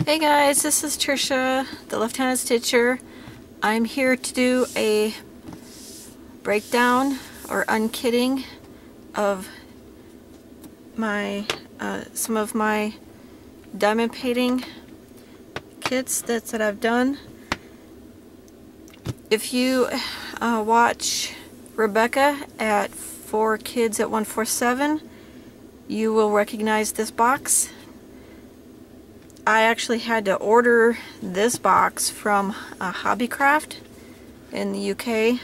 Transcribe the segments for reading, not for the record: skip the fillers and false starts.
Hey guys, this is Trisha, the Left-Handed Stitcher. I'm here to do a breakdown or unkitting of my some of my diamond painting kits that I've done. If you watch Rebecca at 4 Kids at 147, you will recognize this box. I actually had to order this box from Hobbycraft in the UK.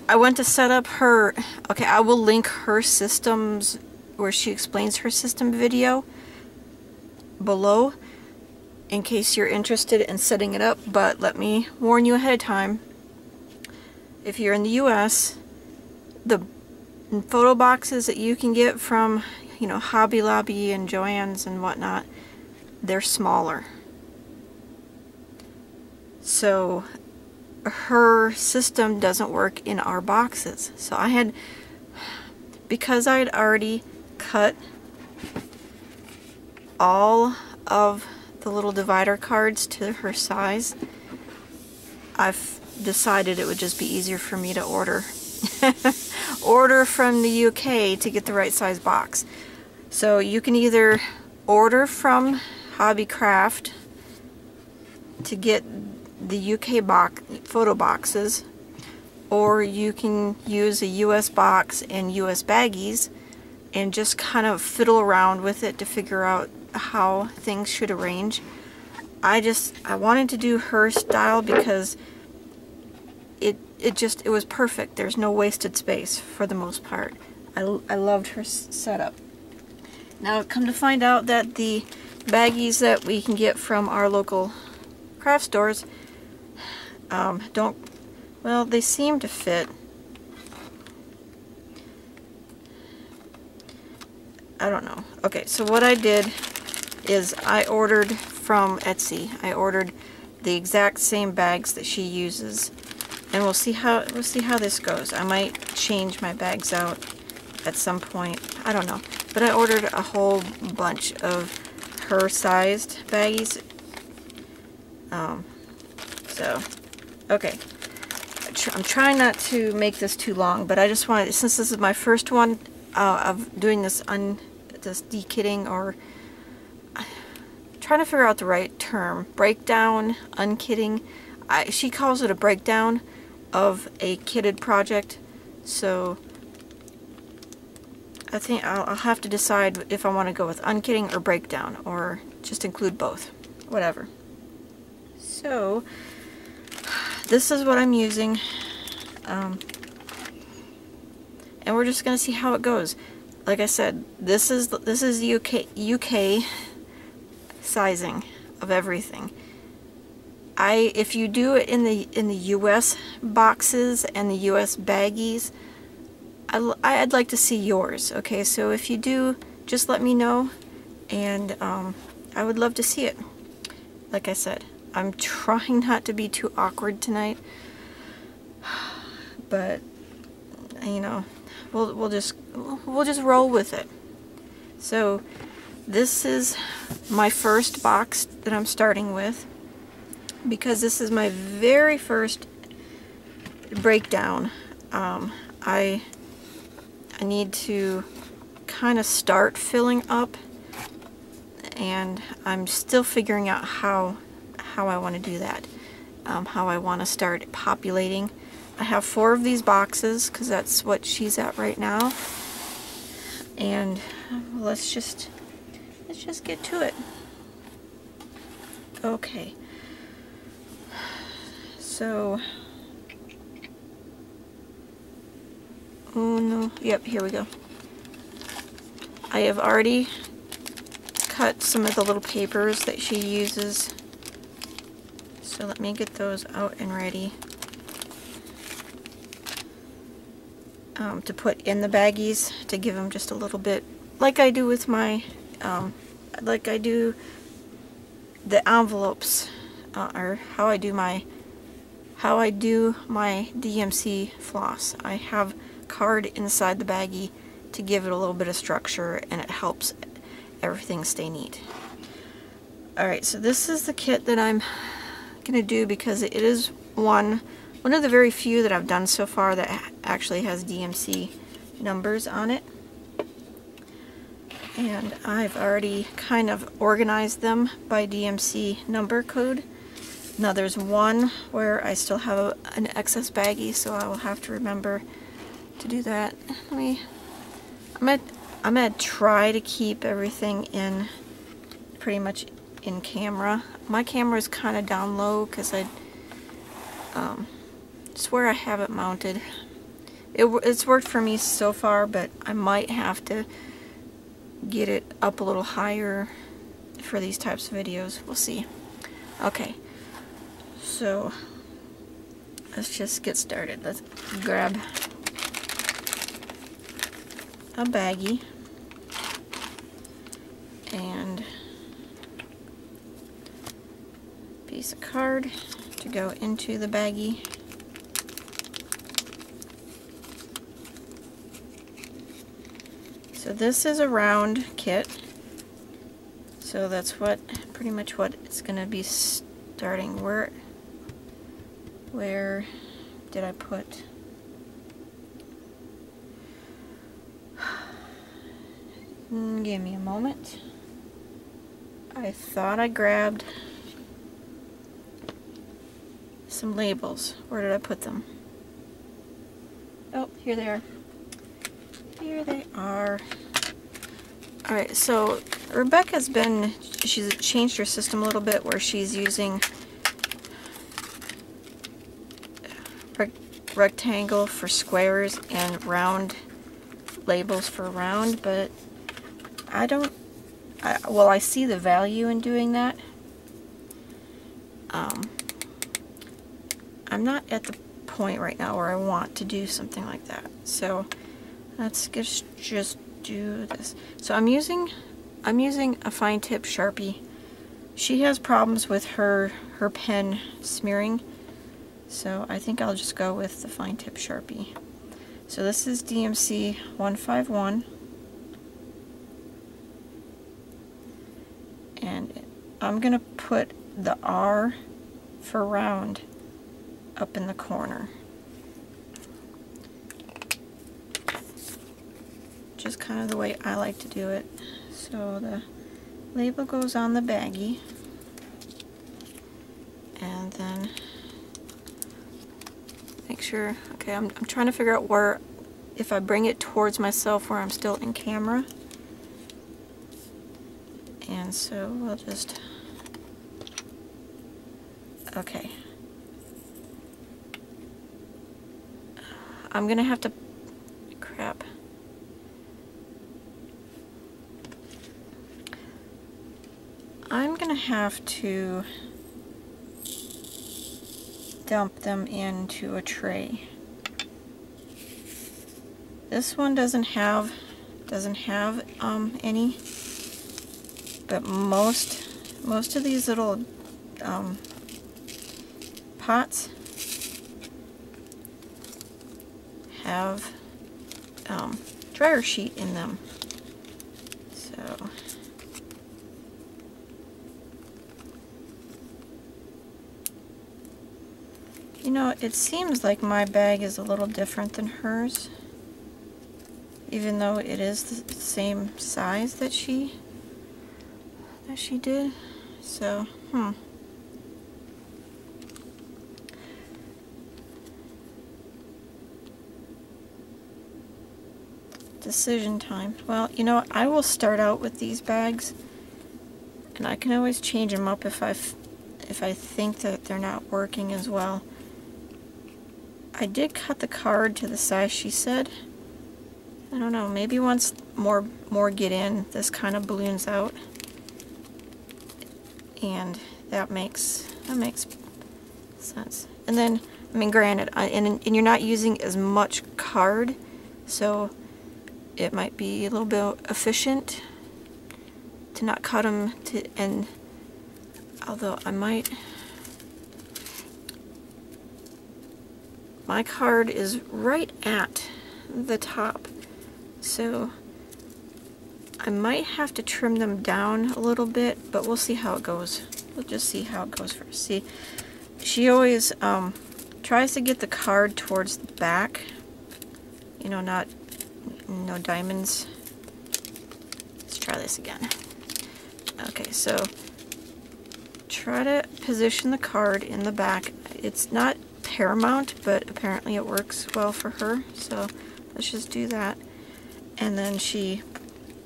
I went to set up her, okay, I will link her systems where she explains her system video below in case you're interested in setting it up, but let me warn you ahead of time. If you're in the US, the photo boxes that you can get from, you know, Hobby Lobby and Joann's and whatnot, they're smaller. So her system doesn't work in our boxes. So I had, because I had already cut all of the little divider cards to her size, I've decided it would just be easier for me to order order from the UK to get the right size box. So you can either order from Hobbycraft to get the UK photo boxes, or you can use a US box and US baggies and just kind of fiddle around with it to figure out how things should arrange. I wanted to do her style because it was perfect. There's no wasted space for the most part. I loved her setup. Now, come to find out that the baggies that we can get from our local craft stores well, they seem to fit. I don't know. Okay, so what I did is I ordered from Etsy. I ordered the exact same bags that she uses, and we'll see how this goes. I might change my bags out at some point. I don't know. But I ordered a whole bunch of her sized baggies. So, okay. I'm trying not to make this too long, but I just wanted, since this is my first one of doing this dekitting, or trying to figure out the right term, breakdown, unkitting. She calls it a breakdown of a kitted project, so I think I'll have to decide if I want to go with unkitting or breakdown, or just include both. Whatever. So, this is what I'm using. And we're just going to see how it goes. Like I said, this is UK sizing of everything. If you do it in the US boxes and the US baggies, I'd like to see yours. Okay, so if you do, just let me know, and I would love to see it. Like I said, I'm trying not to be too awkward tonight, but you know, we'll just roll with it. So this is my first box that I'm starting with, because this is my very first breakdown. I need to kind of start filling up, and I'm still figuring out how I want to do that, how I want to start populating. I have 4 of these boxes because that's what she's at right now, and let's just get to it. Okay, so oh no, yep, here we go. I have already cut some of the little papers that she uses, so let me get those out and ready to put in the baggies, to give them just a little bit, like I do with my like I do the envelopes, or how I do my DMC floss. I have card inside the baggie to give it a little bit of structure, and it helps everything stay neat. Alright, so this is the kit that I'm gonna do because it is one of the very few that I've done so far that actually has DMC numbers on it. And I've already kind of organized them by DMC number code. Now there's one where I still have an excess baggie, so I will have to remember to do that. I'm gonna try to keep everything in pretty much in camera. My camera is kind of down low because it's where I have it mounted. It's worked for me so far, but I might have to get it up a little higher for these types of videos. We'll see. Okay, so let's just get started. Let's grab a baggie and piece of card to go into the baggie. So this is a round kit, so that's pretty much what it's gonna be starting. Where did I put? Give me a moment. I thought I grabbed some labels. Where did I put them? Oh, here they are. Here they are. Alright, so Rebecca's she's changed her system a little bit where she's using rectangle for squares and round labels for round, but I see the value in doing that. I'm not at the point right now where I want to do something like that. So let's just do this. So I'm using a fine tip Sharpie. She has problems with her pen smearing, so I think I'll just go with the fine tip Sharpie. So this is DMC 151, and I'm gonna put the R for round up in the corner. Just kind of the way I like to do it. So the label goes on the baggie, and then make sure, okay, I'm trying to figure out where, if I bring it towards myself where I'm still in camera. And so we'll just, okay. I'm gonna have to, crap. I'm gonna have to dump them into a tray. This one doesn't have any, but most of these little pots have dryer sheet in them. So you know, it seems like my bag is a little different than hers, even though it is the same size that she did. So, decision time. Well, you know, I will start out with these bags, and I can always change them up if I think that they're not working as well. I did cut the card to the size she said. I don't know, maybe once more get in, this kind of balloons out, and that makes sense. And then, I mean, granted, and you're not using as much card, so it might be a little bit efficient to not cut them and although I might. My card is right at the top, so I might have to trim them down a little bit, but we'll see how it goes. We'll just see how it goes first. See, she always tries to get the card towards the back. You know, not no diamonds. Let's try this again. Okay, so try to position the card in the back. It's not paramount, but apparently it works well for her. So let's just do that. And then she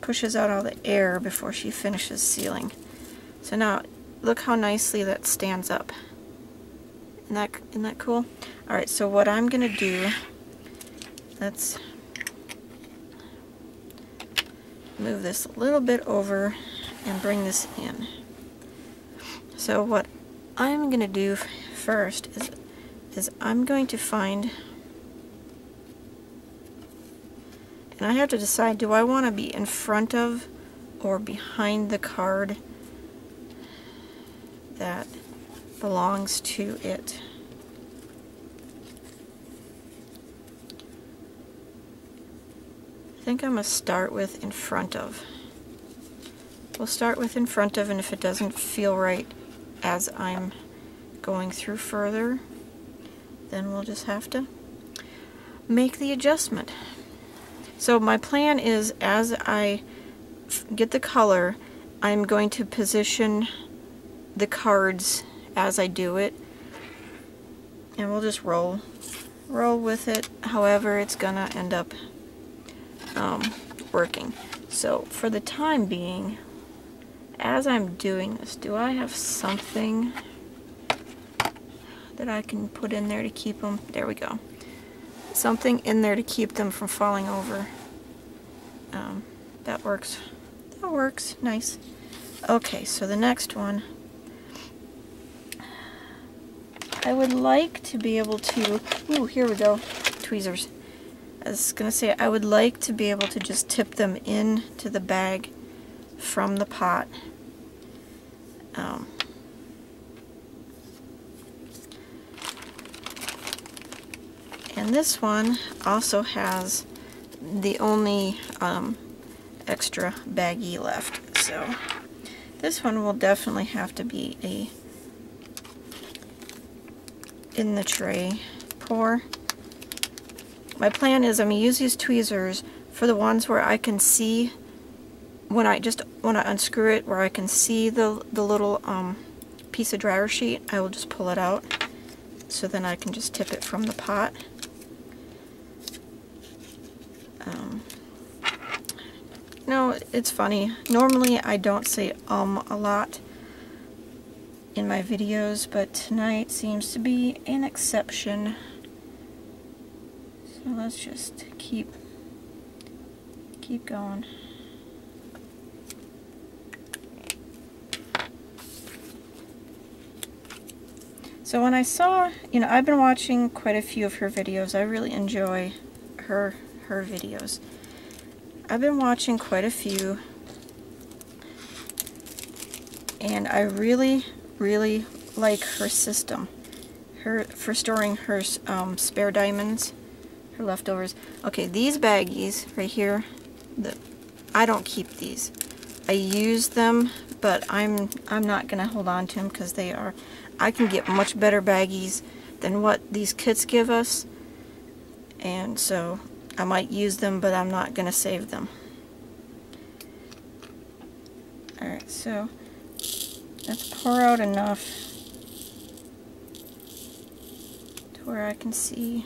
pushes out all the air before she finishes sealing. So now, look how nicely that stands up. Isn't that cool? Alright, so what I'm going to do, let's move this a little bit over and bring this in. So what I'm going to do first is I'm going to find, and I have to decide, do I want to be in front of or behind the card that belongs to it? I think I'm going to start with in front of. We'll start with in front of, and if it doesn't feel right as I'm going through further, then we'll just have to make the adjustment. So my plan is, as I get the color, I'm going to position the cards as I do it, and we'll just roll with it however it's gonna end up working. So for the time being, as I'm doing this, do I have something that I can put in there to keep them? There we go. Something in there to keep them from falling over. That works. That works. Nice. Okay, so the next one, I would like to be able to, ooh, here we go, tweezers. I was going to say, I would like to be able to just tip them into the bag from the pot. And this one also has the only extra baggie left. So this one will definitely have to be a in the tray pour. My plan is I'm going to use these tweezers for the ones where I can see, when I unscrew it, where I can see the little piece of dryer sheet, I will just pull it out, so then I can just tip it from the pot. No, it's funny. Normally I don't say a lot in my videos, but tonight seems to be an exception. So let's just keep going. So when I saw, I've been watching quite a few of her videos. I really enjoy her videos. I've been watching quite a few, and I really like her system. For storing her spare diamonds, her leftovers. Okay, these baggies right here, I don't keep these. I use them, but I'm not gonna hold on to them because I can get much better baggies than what these kits give us, and so I might use them, but I'm not gonna save them. Alright, so let's pour out enough to where I can see.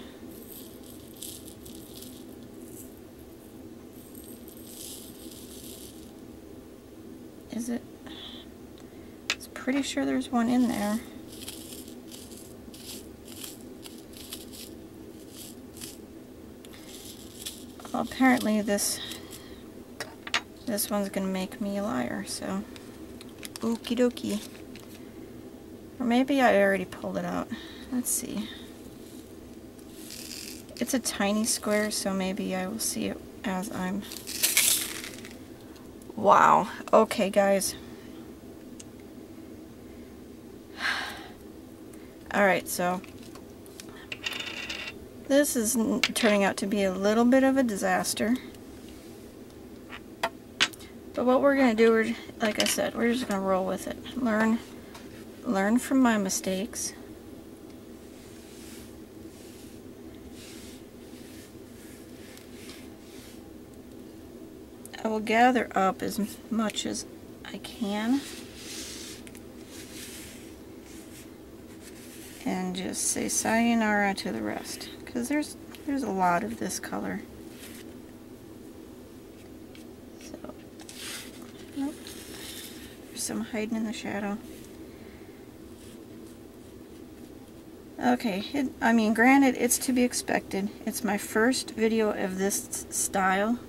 Is it? I'm pretty sure there's one in there. Well, apparently this one's gonna make me a liar, so okie dokie. Or maybe I already pulled it out. Let's see. It's a tiny square, so maybe I will see it as I'm... Wow. Okay, guys. Alright, so this is turning out to be a little bit of a disaster. But what we're going to do, like I said, we're just going to roll with it. Learn from my mistakes. I will gather up as much as I can and just say sayonara to the rest, because there's a lot of this color. So, nope. There's some hiding in the shadow. Okay, I mean, granted, it's to be expected. It's my first video of this style,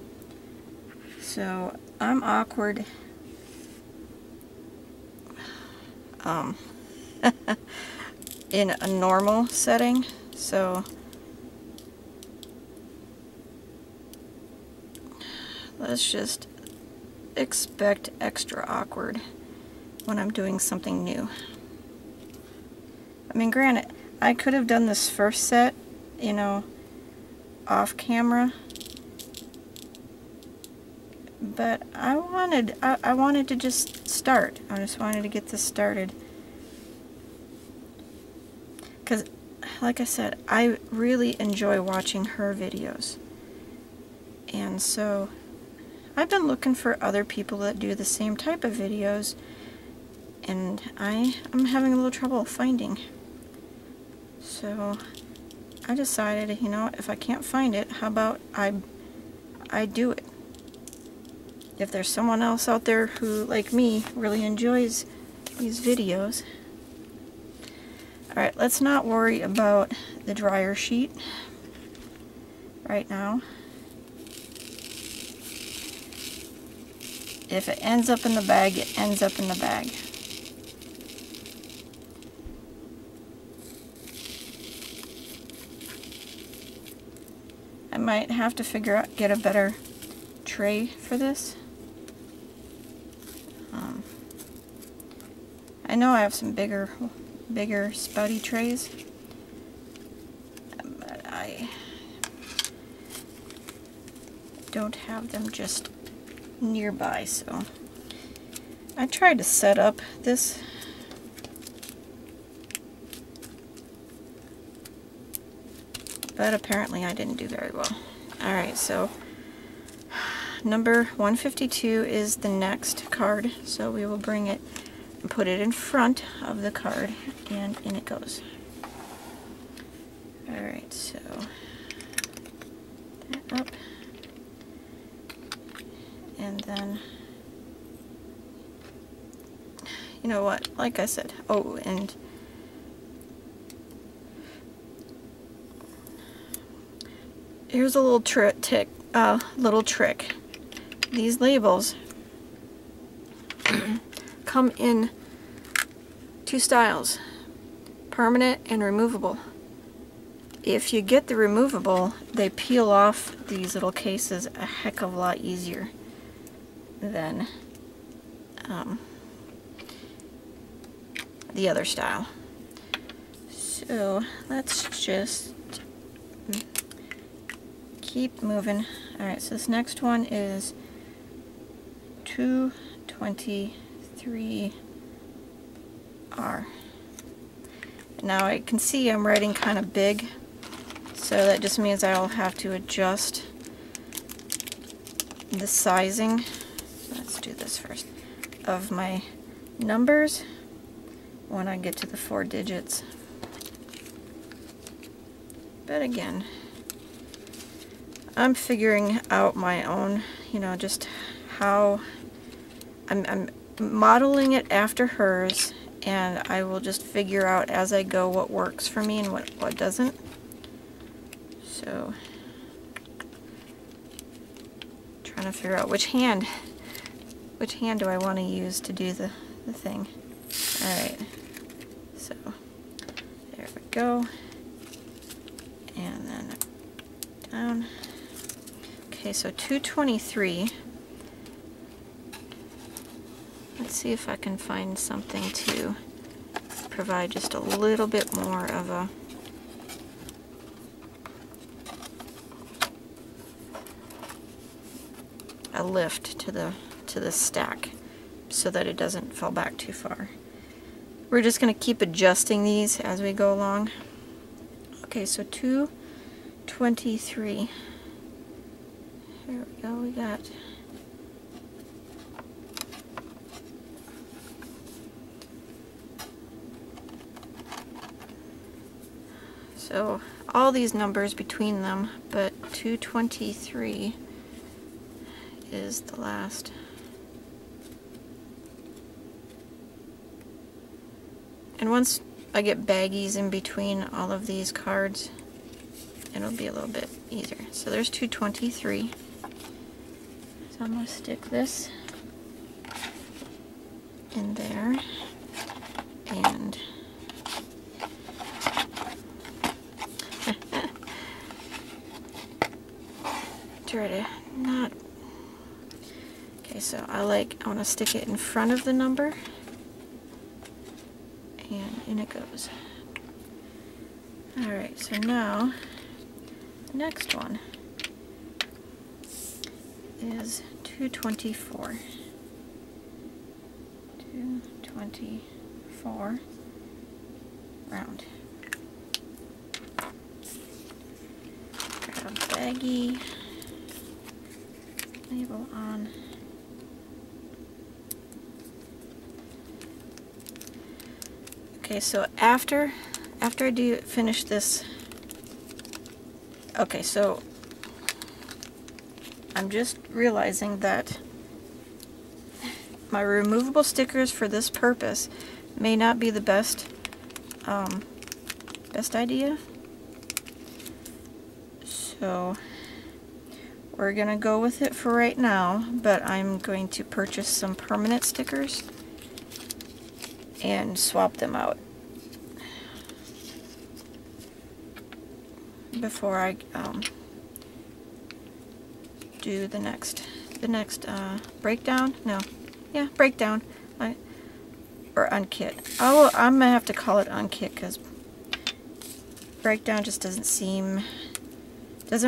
so I'm awkward. In a normal setting, so let's just expect extra awkward when I'm doing something new. I mean, granted, I could have done this first set, you know, off camera, but I wanted to just start. I just wanted to get this started. Because, like I said, I really enjoy watching her videos. And so, I've been looking for other people that do the same type of videos, and I'm having a little trouble finding. So, I decided, you know, if I can't find it, how about I do it. If there's someone else out there who, like me, really enjoys these videos. Alright, let's not worry about the dryer sheet right now. If it ends up in the bag, it ends up in the bag. I might have to get a better tray for this. I know I have some bigger spouty trays, but I don't have them just nearby, so I tried to set up this, but apparently I didn't do very well. Alright, so number 152 is the next card, so we will bring it and put it in front of the card, and in it goes. Alright, so that up, and then, you know what, like I said, oh, and here's a little trick. These labels come in two styles, permanent and removable. If you get the removable, they peel off these little cases a heck of a lot easier than the other style. So let's just keep moving. Alright, so this next one is 223R. Now I can see I'm writing kind of big, so that just means I'll have to adjust the sizing. Let's do this first. Of my numbers when I get to the 4 digits. But again, I'm figuring out my own, you know, just how I'm modeling it after hers, and I will just figure out as I go what works for me and what doesn't. So, trying to figure out which hand do I want to use to do the thing. Alright, so there we go, and then down. Okay, so 223. Let's see if I can find something to provide just a little bit more of a lift to to the stack so that it doesn't fall back too far. We're just going to keep adjusting these as we go along. Okay, so 223. Here we go, we got so all these numbers between them, but 223 is the last. And once I get baggies in between all of these cards, it'll be a little bit easier. So there's 223. So I'm going to stick this in there and try to not. Okay, so I want to stick it in front of the number, and in it goes. Alright, so now the next one is 224. 224 round. Grab a baggie, label on. Okay, so after I finish this, okay, so I'm just realizing that my removable stickers for this purpose may not be the best idea. So we're gonna go with it for right now, but I'm going to purchase some permanent stickers and swap them out before I do the next breakdown. No, yeah, breakdown or unkit. I'm gonna have to call it unkit because breakdown just doesn't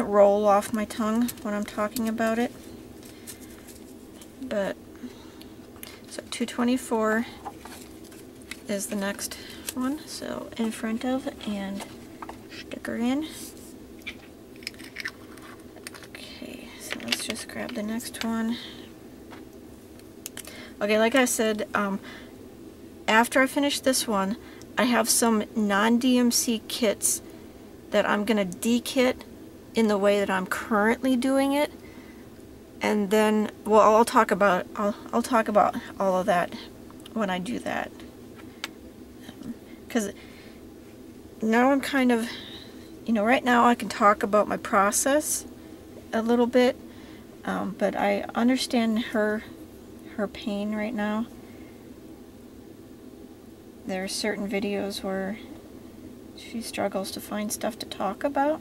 roll off my tongue when I'm talking about it. But so 224 is the next one, so in front of and sticker in. Okay, so let's just grab the next one. Okay, like I said, after I finish this one, I have some non-DMC kits that I'm gonna dekit in the way that I'm currently doing it, and then, well, I'll talk about all of that when I do that. Because now I'm kind of, right now I can talk about my process a little bit, but I understand her pain right now. There are certain videos where she struggles to find stuff to talk about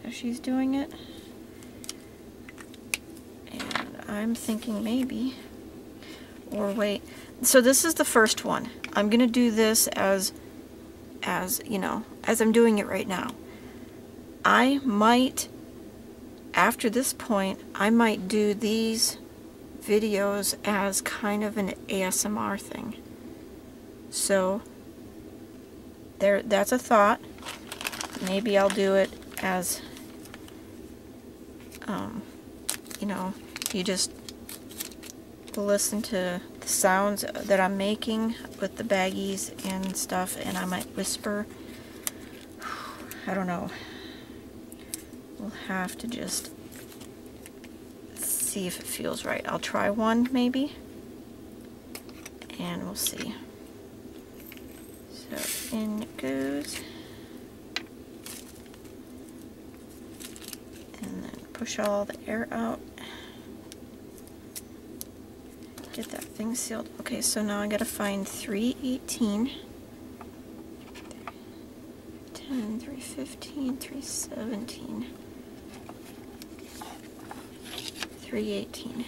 as she's doing it. And I'm thinking maybe, or wait, so this is the first one. I'm gonna do this as I'm doing it right now. I might, after this point, I might do these videos as kind of an ASMR thing. So that's a thought. Maybe I'll do it as you just listen to the sounds that I'm making with the baggies and stuff, and I might whisper. I don't know. We'll have to just see if it feels right. I'll try one maybe, and we'll see. So in it goes, and then push all the air out. Get that thing sealed. Okay, so now I gotta find 318, 10, 315, 317, 318.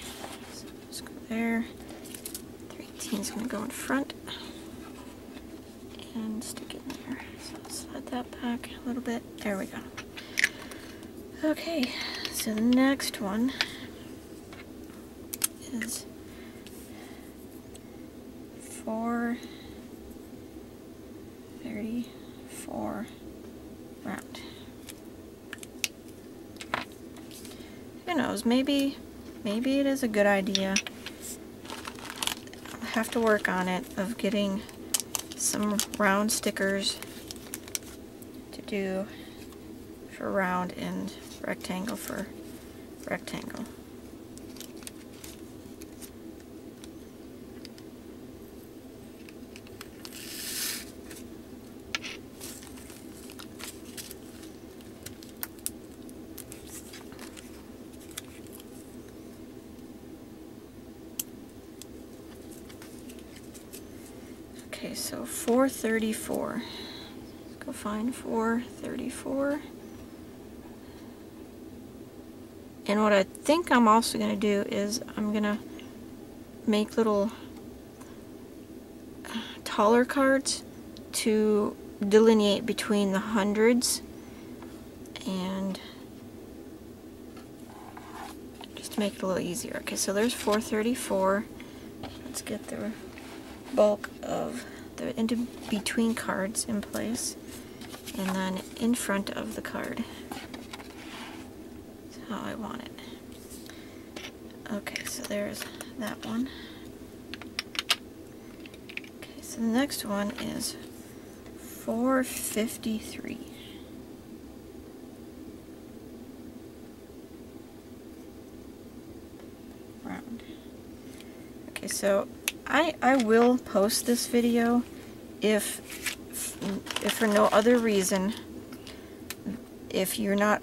So let's go there. 318 is gonna go in front and stick it in there. So slide that back a little bit. There we go. Okay, so the next one is 434 round. Who knows, maybe it is a good idea. I'll have to work on it, of getting some round stickers to do for round and rectangle for rectangle. Okay, so 434. Let's go find 434. And what I think I'm also going to do is I'm going to make little taller cards to delineate between the hundreds, and just to make it a little easier. Okay, so there's 434. Let's get the bulk of the in-between cards in place, and then in front of the card. That's how I want it. Okay, so there's that one. Okay, so the next one is 453. Round. Okay, so I will post this video if for no other reason. If you're not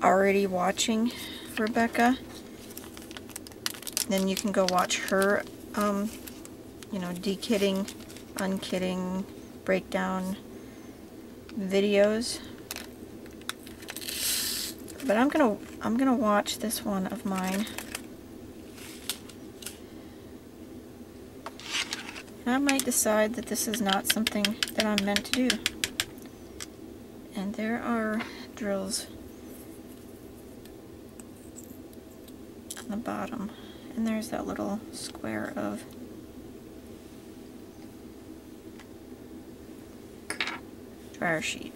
already watching Rebecca, then you can go watch her, you know, dekitting, unkitting, breakdown videos. But I'm gonna watch this one of mine. And I might decide that this is not something that I'm meant to do. And there are drills on the bottom. And there's that little square of dryer sheet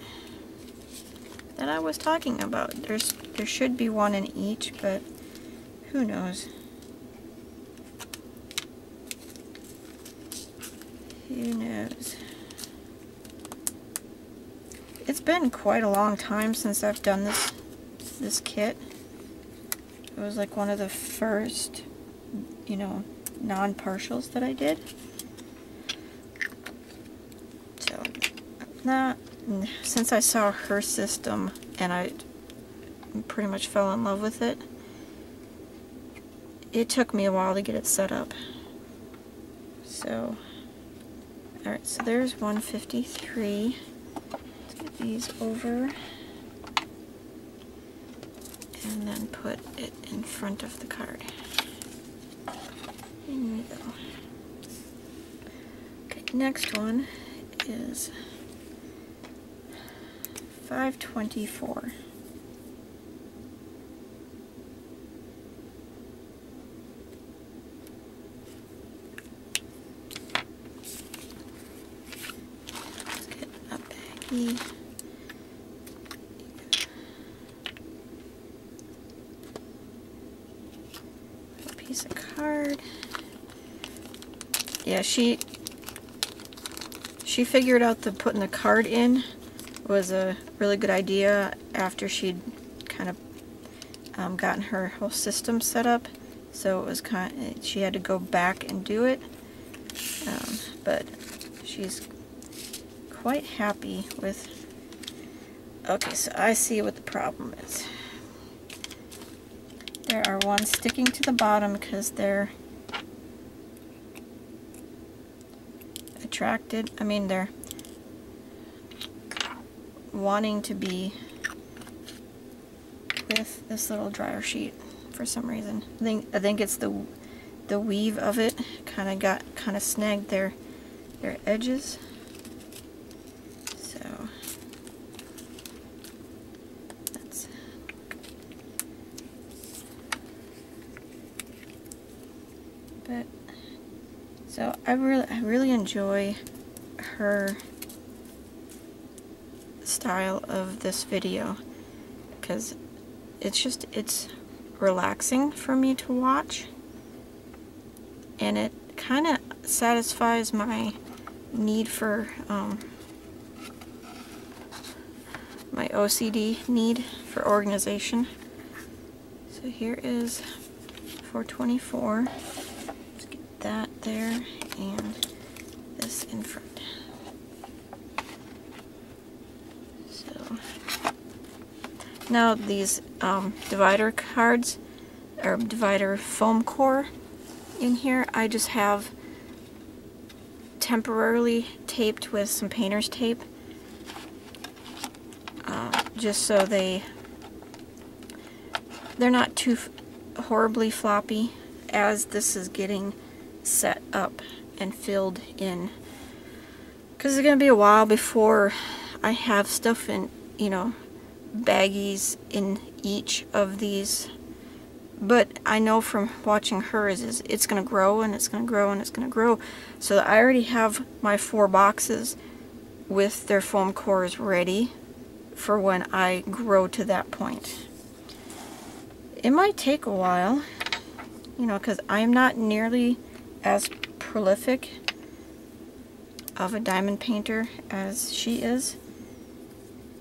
that I was talking about. There should be one in each, but who knows? Who knows? It's been quite a long time since I've done this kit. It was like one of the first, you know, non-partials that I did. So, since I saw her system and I pretty much fell in love with it, it took me a while to get it set up. So, alright, so there's 153. Let's get these over and then put it in front of the card. In the middle. Okay, next one is 524. Let's get a baggie. A piece of card. Yeah, she figured out that putting the card in was a really good idea after she'd kind of gotten her whole system set up. So it was she had to go back and do it, but she's quite happy with. Okay, so I see what the problem is. There are ones sticking to the bottom because they're attracted. I mean, they're wanting to be with this little dryer sheet for some reason. I think it's the weave of it kind of snagged their edges. So that's . But so I really enjoy her style of this video because it's relaxing for me to watch, and it kind of satisfies my need for my OCD need for organization. So here is 424. Let's get that there and this in front. So now these divider cards, or divider foam core in here, I just have temporarily taped with some painter's tape, just so they're not too horribly floppy as this is getting set up and filled in, because it's going to be a while before I have stuff in, you know, baggies in each of these. But I know from watching hers is it's going to grow and it's going to grow and it's going to grow. So I already have my 4 boxes with their foam cores ready for when I grow to that point. It might take a while, you know, because I'm not nearly as prolific of a diamond painter as she is,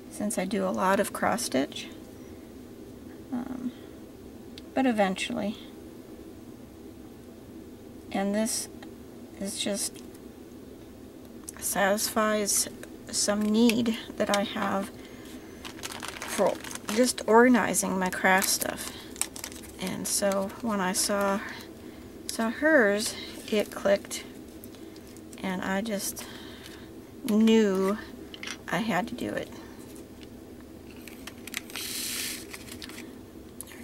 since I do a lot of cross stitch. But eventually. And this is just satisfies some need that I have for just organizing my craft stuff. And so when I saw hers, it clicked, and I just knew I had to do it.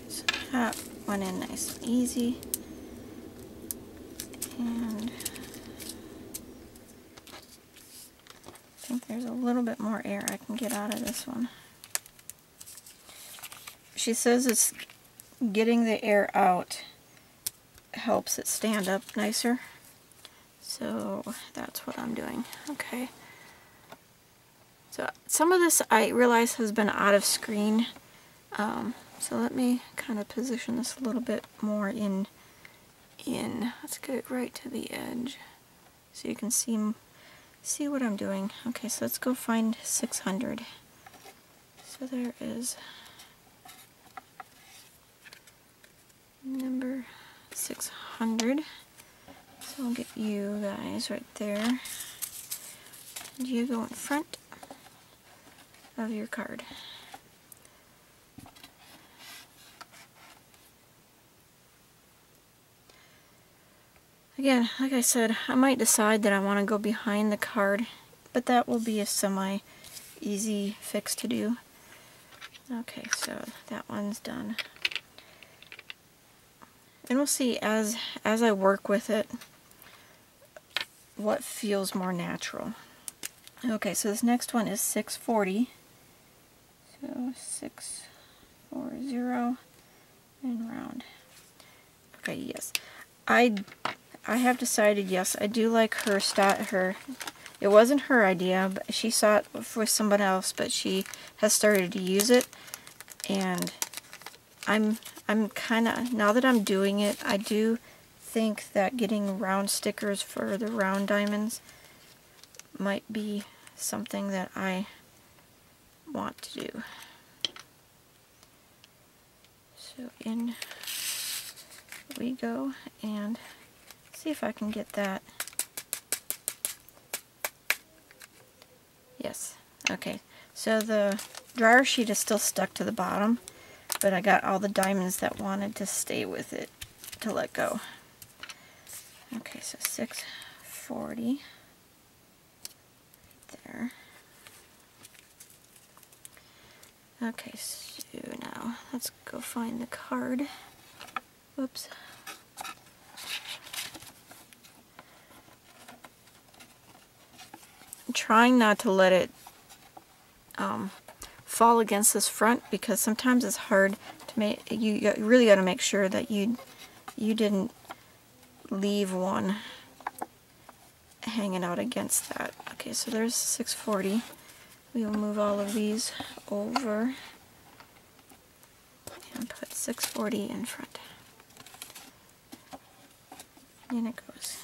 So that went in nice and easy. And I think there's a little bit more air I can get out of this one. She says it's getting the air out helps it stand up nicer. So that's what I'm doing. Okay. So some of this I realize has been out of screen. So let me kind of position this a little bit more in. Let's get it right to the edge so you can see what I'm doing. Okay, so let's go find 600. So there is number 600. So I'll get you guys right there. And you go in front of your card. Again, like I said, I might decide that I want to go behind the card, but that will be a semi-easy fix to do. Okay, so that one's done. And we'll see as I work with it what feels more natural. Okay, so this next one is 640. So 640 and round. Okay, yes. I have decided, yes, I do like her it wasn't her idea, but she saw it with someone else, but she has started to use it, and I'm kind of, now that I'm doing it, I do think that getting round stickers for the round diamonds might be something that I want to do. So in we go, and see if I can get that. Yes. Okay. So the dryer sheet is still stuck to the bottom, but I got all the diamonds that wanted to stay with it to let go. Okay, so 640 there. Okay, so now let's go find the card. Whoops. I'm trying not to let it fall against this front, because sometimes it's hard to make. You really got to make sure that you didn't leave one hanging out against that. Okay, so there's 640. We will move all of these over and put 640 in front. In it goes.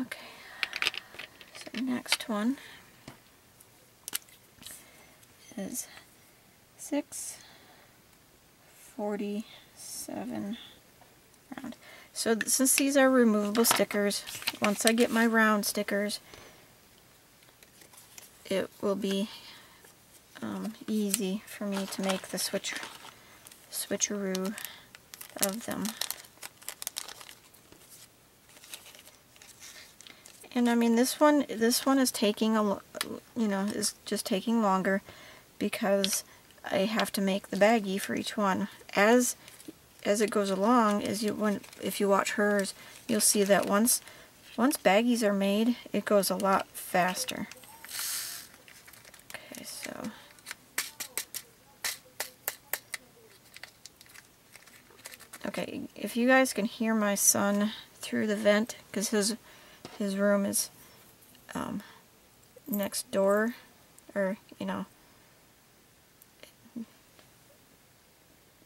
Okay, so next one is 647 round. So since these are removable stickers, once I get my round stickers, it will be easy for me to make the switcheroo of them. And I mean, this one is taking is just taking longer because I have to make the baggie for each one. As it goes along, if you watch hers, you'll see that once baggies are made, it goes a lot faster. Okay, so okay, if you guys can hear my son through the vent, because his room is next door, or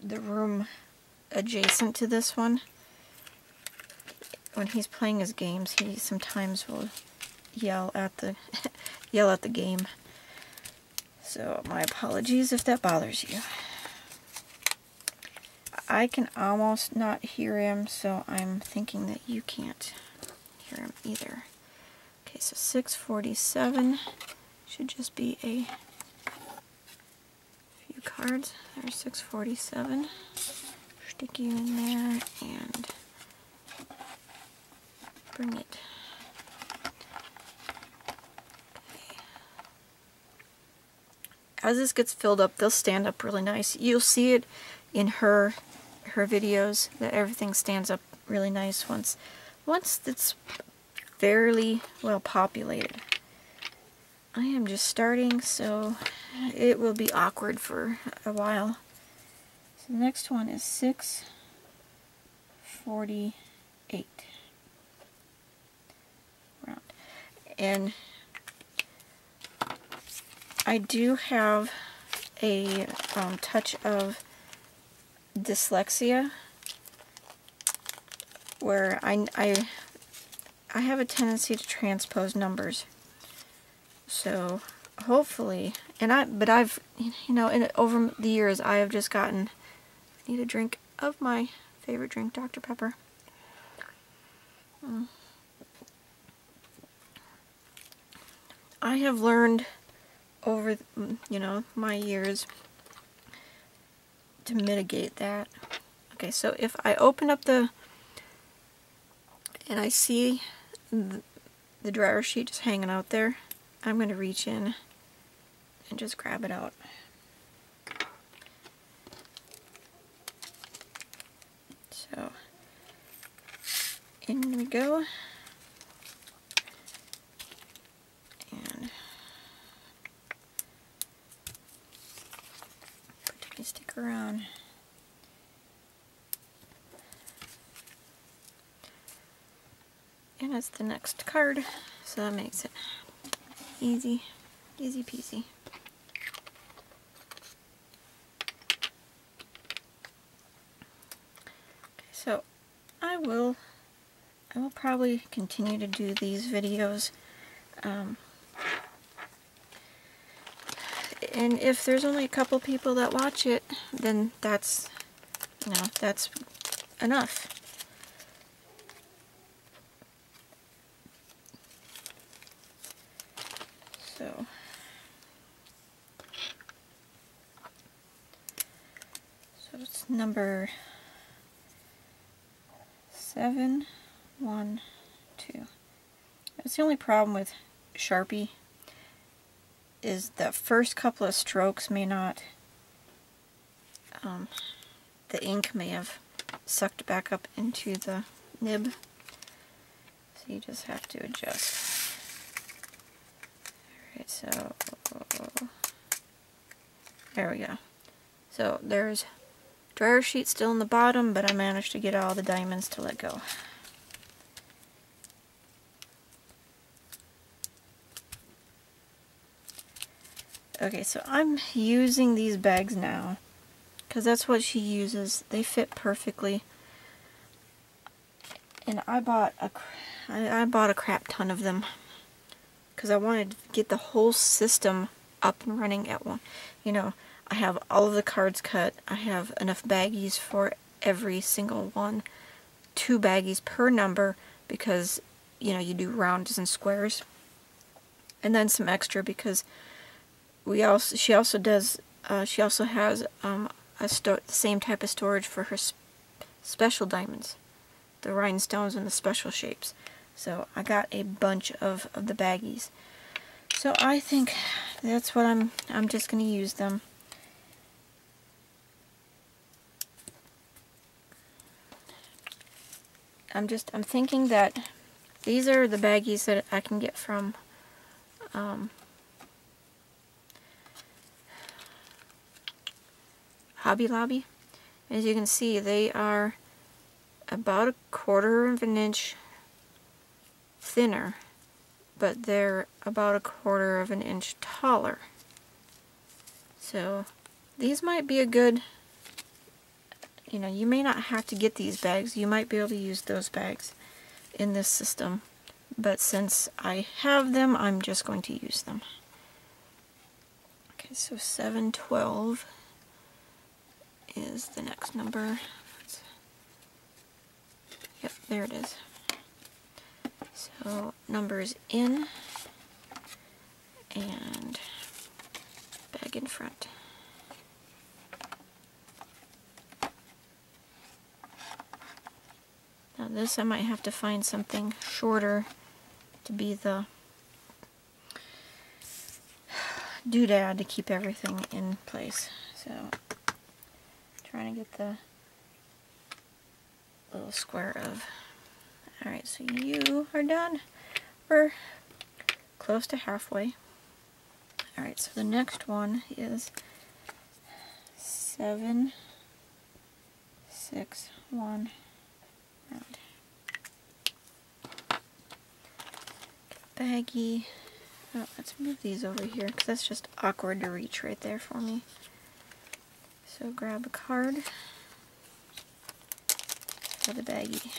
the room adjacent to this one. When he's playing his games, he sometimes will yell at the game. So my apologies if that bothers you. I can almost not hear him, so I'm thinking that you can't hear him either. Okay, so 647 should just be a few cards. There's 647. Stick you in there and bring it. Okay. As this gets filled up, they'll stand up really nice. You'll see it in her videos that everything stands up really nice once it's fairly well populated. I am just starting, so it will be awkward for a while. So the next one is 648 round. And I do have a touch of dyslexia where I have a tendency to transpose numbers. So hopefully, but I've over the years I have just gotten. I need a drink of my favorite drink, Dr. Pepper. I have learned over my years to mitigate that. Okay, so if I open up and I see the dryer sheet just hanging out there, I'm going to reach in and just grab it out. So, in we go. And put the sticker on. And it's the next card, so that makes it easy peasy. Okay, so I will probably continue to do these videos, and if there's only a couple people that watch it, then that's enough. So it's number 712. That's the only problem with Sharpie, is the first couple of strokes may not, the ink may have sucked back up into the nib, so you just have to adjust. Alright, so there we go. So there's Dryer sheet still in the bottom, but I managed to get all the diamonds to let go. Okay, so I'm using these bags now because that's what she uses. They fit perfectly. And I bought a crap ton of them because I wanted to get the whole system up and running at one. You know, I have all of the cards cut. I have enough baggies for every single one. 2 baggies per number because, you know, you do rounds and squares. And then some extra because she also has the same type of storage for her special diamonds, the rhinestones and the special shapes. So I got a bunch of the baggies. So I think that's what I'm just going to use them. I'm thinking that these are the baggies that I can get from Hobby Lobby. As you can see, they are about 1/4 of an inch thinner, but they're about 1/4 of an inch taller. So these might be a good, you know, you may not have to get these bags. You might be able to use those bags in this system, but since I have them, I'm just going to use them. Okay, so 712 is the next number. Yep, there it is. So numbers in and bag in front. Now this I might have to find something shorter to be the doodad to keep everything in place. So trying to get the little square of. Alright, so you are done. We're close to halfway. Alright, so the next one is 7, 6, 1, round. Baggie. Oh, let's move these over here because that's just awkward to reach right there for me. So grab a card for the baggie.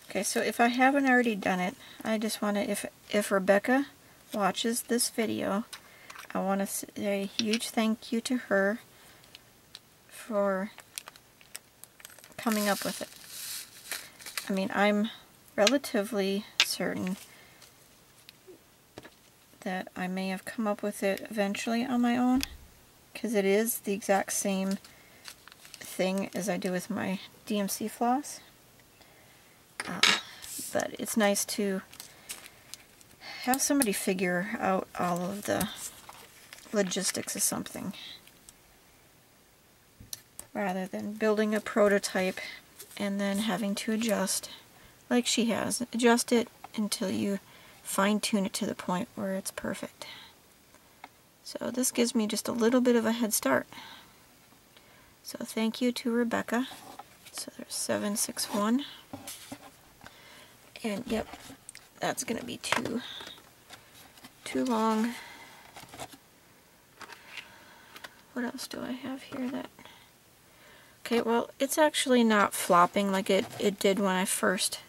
Okay, so if I haven't already done it, I just want to, if Rebecca watches this video, I want to say a huge thank you to her for coming up with it. I mean, I'm relatively certain that I may have come up with it eventually on my own, because it is the exact same thing as I do with my DMC floss. But it's nice to have somebody figure out all of the logistics of something rather than building a prototype and then having to adjust like she has. Adjust it until you fine-tune it to the point where it's perfect. So this gives me just a little bit of a head start. So thank you to Rebecca. So there's 761. And yep, that's going to be too long. What else do I have here that... Okay, well, it's actually not flopping like it did when I first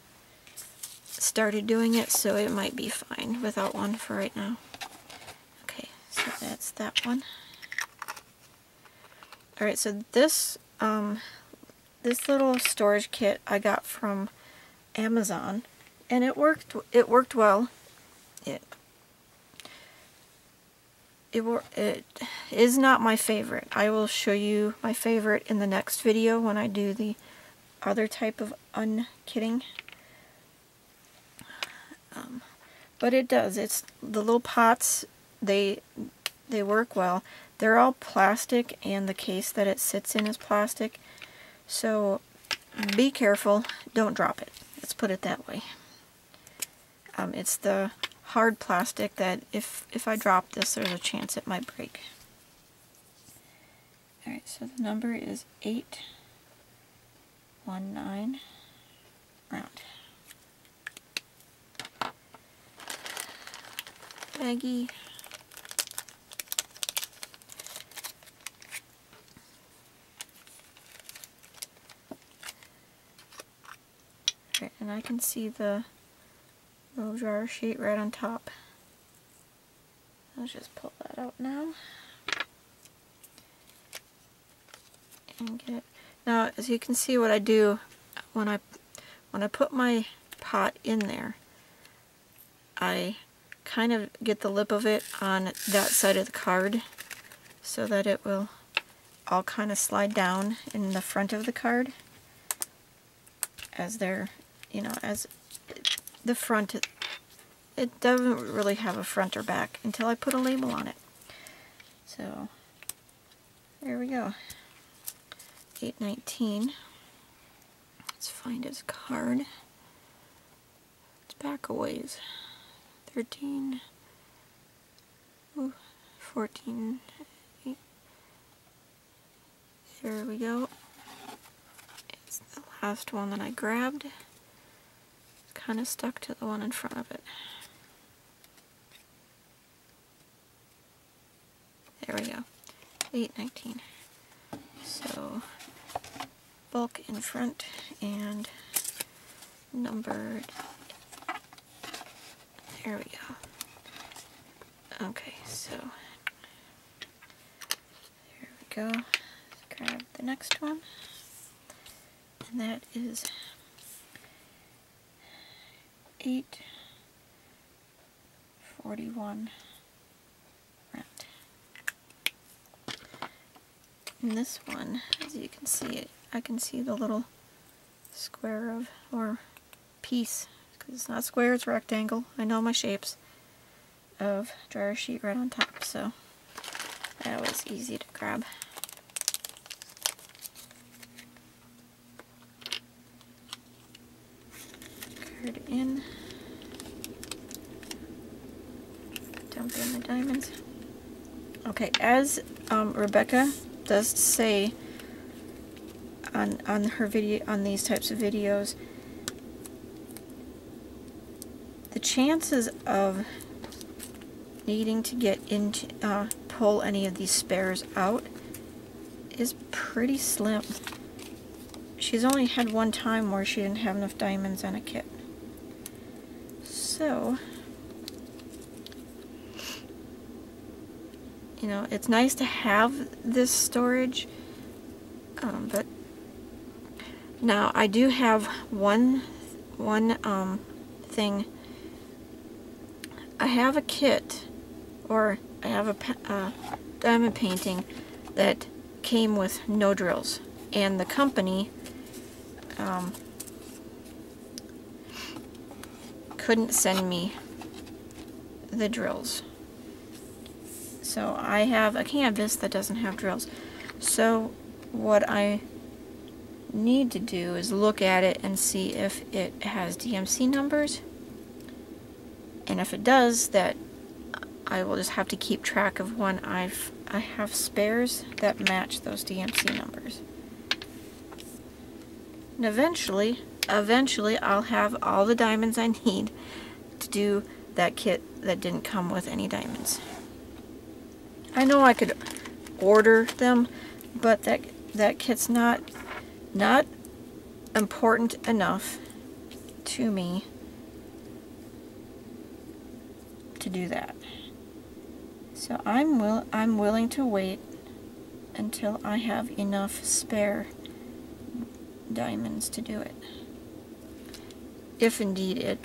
started doing it, so it might be fine without one for right now. Okay, so that's that one. Alright, so this little storage kit I got from Amazon, and it worked well. It is not my favorite. I will show you my favorite in the next video when I do the other type of unkitting. But it does. It's the little pots. They work well. They're all plastic, and the case that it sits in is plastic. So be careful. Don't drop it. Let's put it that way. It's the hard plastic that if I drop this, there's a chance it might break. Alright, so the number is 819 round. Baggie. Alright, and I can see the little dryer sheet right on top. I'll just pull that out now. And get it. Now, as you can see, what I do when I put my pot in there, I kind of get the lip of it on that side of the card so that it will all kind of slide down in the front of the card as they're, you know, as the front, it doesn't really have a front or back until I put a label on it. So there we go. 819. Let's find his card. It's back a ways. 13. Ooh, 14. 8. There we go. It's the last one that I grabbed. It's kind of stuck to the one in front of it. There we go. 819. So bulk in front and numbered. There we go. Okay, so there we go. Let's grab the next one. And that is 841 round. And this one, as you can see, I can see the little square of, or piece, because it's not square, it's rectangle. I know my shapes of dryer sheet right on top, so that was easy to grab. Card in. Dump in the diamonds. Okay, as Rebecca does say on her video, on these types of videos, the chances of needing to get into pull any of these spares out is pretty slim. She's only had one time where she didn't have enough diamonds in a kit. So, you know, it's nice to have this storage, but now I do have one thing. I have a kit, or I have a diamond painting that came with no drills, and the company couldn't send me the drills. So I have a canvas that doesn't have drills. So what I need to do is look at it and see if it has DMC numbers, and if it does, that I will just have to keep track of when I have spares that match those DMC numbers. And eventually I'll have all the diamonds I need to do that kit that didn't come with any diamonds. I know I could order them, but that kit's not important enough to me to do that. So I'm willing to wait until I have enough spare diamonds to do it. If indeed it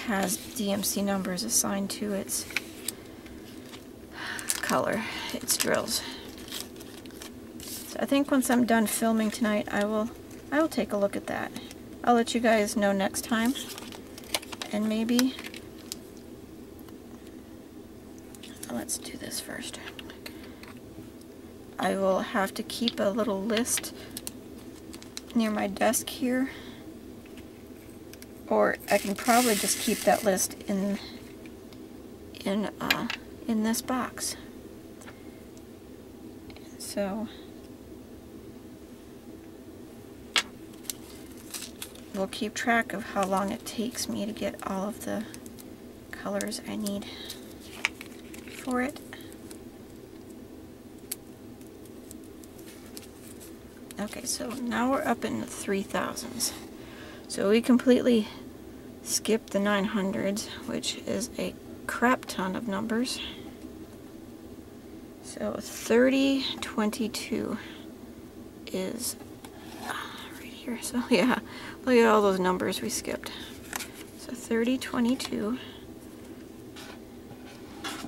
has DMC numbers assigned to its color, its drills. So I think once I'm done filming tonight, I will take a look at that. I'll let you guys know next time, and maybe let's do this first. I will have to keep a little list near my desk here, or I can probably just keep that list in this box. So we'll keep track of how long it takes me to get all of the colors I need for it. Okay, so now we're up in the 3000s. So we completely skipped the 900s, which is a crap ton of numbers. So 3022 is right here. So yeah, look at all those numbers we skipped. So 3022.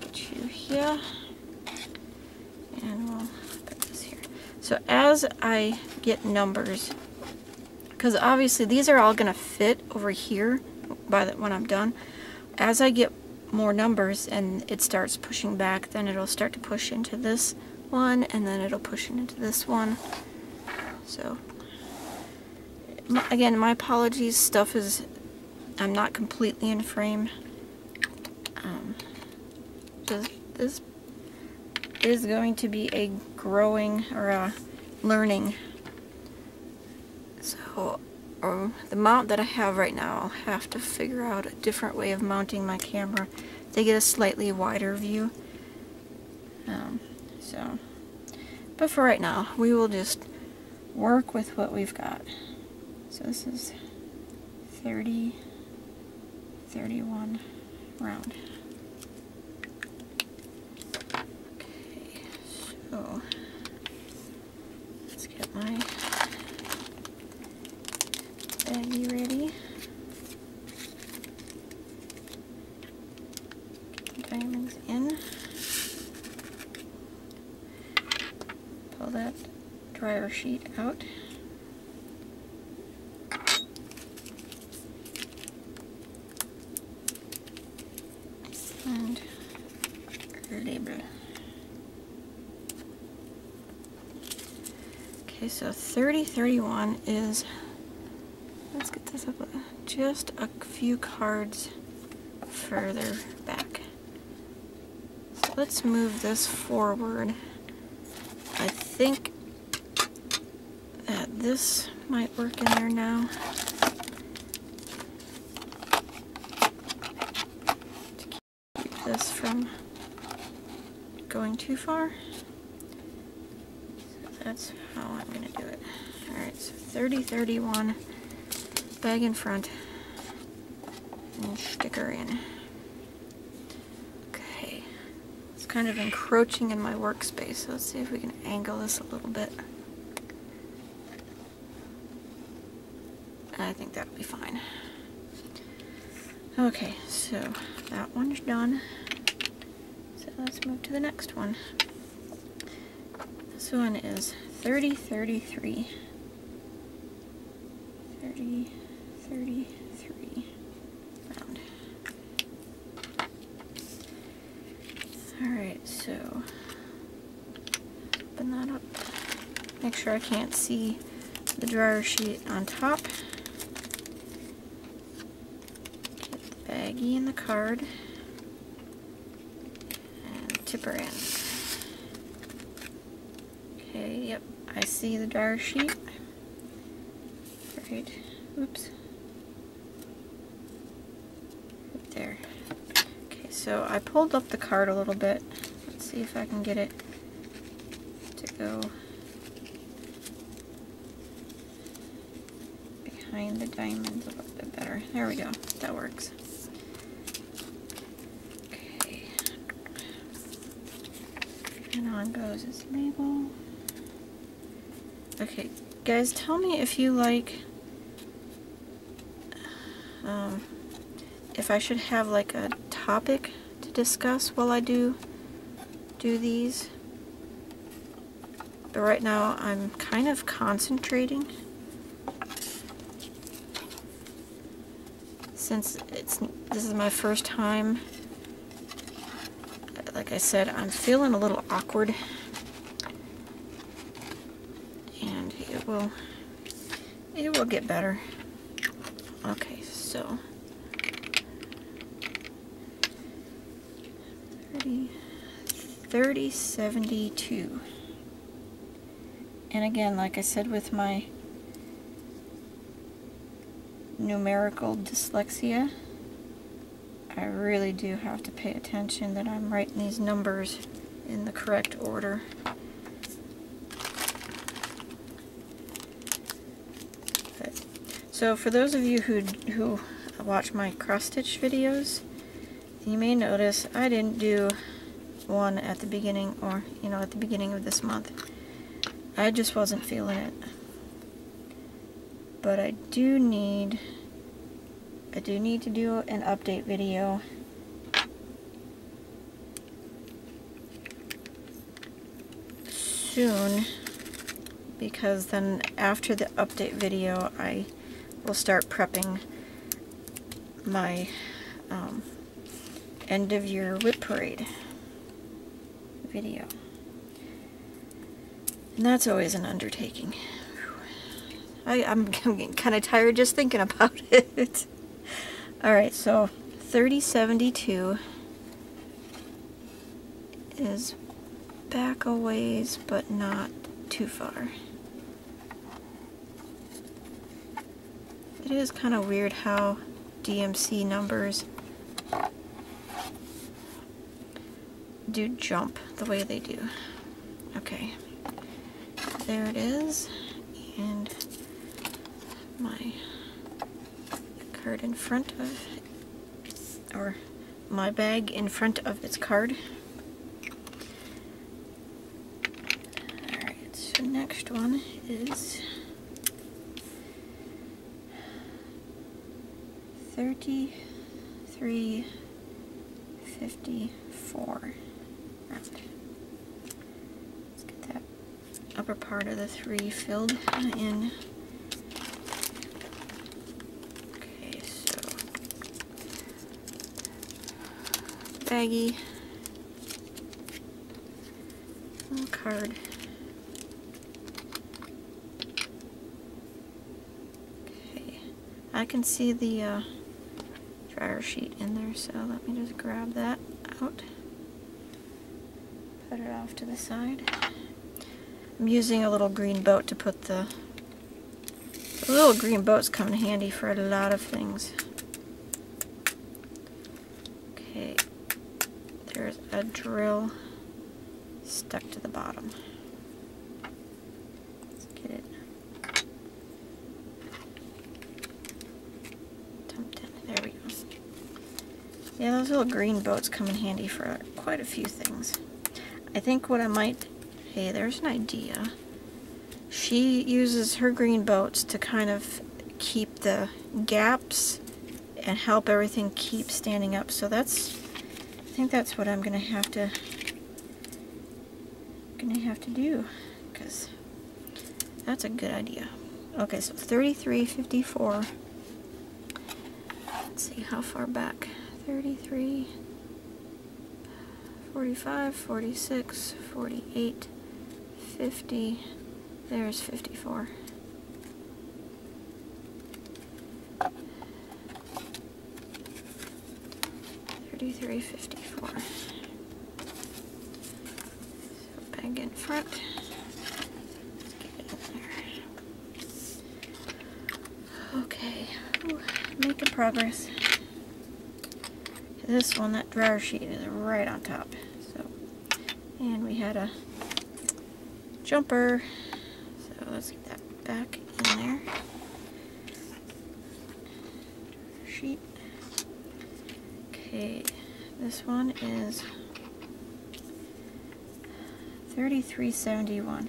Get you here. And we'll put this here. So as I get numbers, because obviously these are all going to fit over here when I'm done. As I get more numbers and it starts pushing back, then it'll start to push into this one, and then it'll push into this one. So again, my apologies, stuff is, I'm not completely in frame. This is going to be a growing or a learning. So the mount that I have right now, I'll have to figure out a different way of mounting my camera to get a slightly wider view. But for right now, we will just work with what we've got. So this is 30, 31 round. Okay, so let's get my baggie ready. Get the diamonds in. Pull that dryer sheet out. And label. Okay, so 3031 is, let's get this up just a few cards further back. So let's move this forward. I think that this might work in there now. To keep this from going too far. So that's how I'm going to do it. Alright, so 3031, bag in front, and sticker in. Okay, it's kind of encroaching in my workspace, so let's see if we can angle this a little bit. I think that'll be fine. Okay, so that one's done. So let's move to the next one. This one is 3033. 3033 round. Alright, so open that up. Make sure I can't see the dryer sheet on top. Get the baggie and the card. And tip her in. Okay, yep, I see the dryer sheet. Right, oops. Right there. Okay, so I pulled up the card a little bit. Let's see if I can get it to go behind the diamonds a little bit better. There we go, that works. Okay. And on goes its label. Okay, guys, tell me if you like, if I should have like a topic to discuss while I do these. But right now I'm kind of concentrating. Since this is my first time, like I said, I'm feeling a little awkward. And it will get better. Okay, so 3072. And again, like I said, with my numerical dyslexia, I really do have to pay attention that I'm writing these numbers in the correct order. So for those of you who watch my cross-stitch videos, you may notice I didn't do one at the beginning, or at the beginning of this month. I just wasn't feeling it. But I do need to do an update video soon, because then after the update video I will start prepping my end of year whip parade video. And that's always an undertaking. I'm getting kind of tired just thinking about it. Alright, so 3072 is back a ways, but not too far. It is kind of weird how DMC numbers do jump the way they do. Okay, there it is, and my card in front of, or my bag in front of its card. Alright, so next one is 3354. Let's get that upper part of the 3 filled in. Okay, so baggie, little card. Okay, I can see the dryer sheet in there, so let me just grab that out, put it off to the side. I'm using a little green boat to put the little green boats come in handy for a lot of things. Okay, there's a drill stuck to the bottom. Let's get it dumped in. There we go. Yeah, those little green boats come in handy for quite a few things. I think what I might... Hey, there's an idea. She uses her green boats to kind of keep the gaps and help everything keep standing up. So that's... I think that's what I'm gonna have to do, because that's a good idea. Okay, so 3354. Let's see how far back. 33, 45, 46, 48, 50, there's 54. $33.54. So bag in front. Let's get it in there. Okay, ooh, making progress. This one, that dryer sheet is right on top. So, and we had a jumper. So let's get that back in there. Sheet. Okay, this one is 3371.